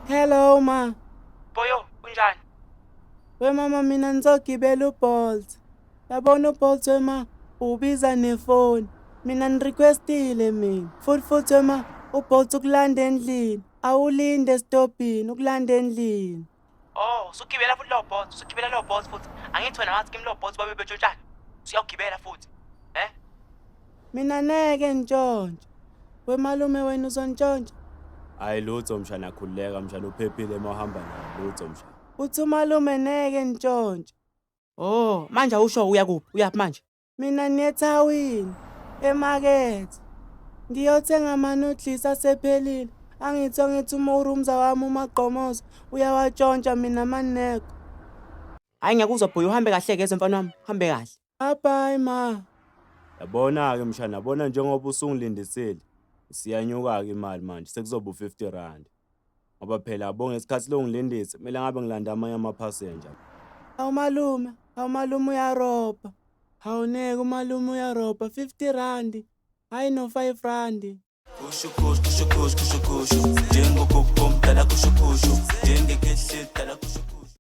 Hello ma. Boyo, kunjani? Mama mina ngizogibela uBolt. Yabona uBolt ma ubiza nefoni. Mina nirequestile mina. Futhi ma uBolt ukulanda endlini. Awulinde estopini ukulanda endlini. Oh, usugibela futhi lo Bolt, usugibela lo Bolt futhi. Angithi wena wathi kimi lo Bolt babe betshontshala. Usiyogibela futhi. Mina neke ntshontshe. Malume wena uzontshontsha. Hayi lutho mshana khulileka mshana uphephile mahamba nayo lutho mshana. Uthi umalume neke ntshontshe. Oh, manje awusho uya kuphi? Uyaphi manje? Mina niyethawini emakethe. Ngiyothenga ama-noodles asephelile. Ngithi umurumza wami umagqomoza uyawatshontsha mina maneko. Hayi ngiyakuzwa Boyo, uhambe kahle-ke mfana wami, uhambe kahle. Bye ma. Yabona-ke mshana, yabona njengoba usungilindisile, siyanyuka-ke imali manje, sekuzoba u-R50. Ngoba phela yabo ngesikhathi longilindisa, kumele ngabe ngilanda amanye amaphasenja. Hawu malume uyarobha. Hawuneke umalume uyarobha, R50. Hayi no R5. Kusho, jengo kukom dala kusho, jenge kehle dala kusho.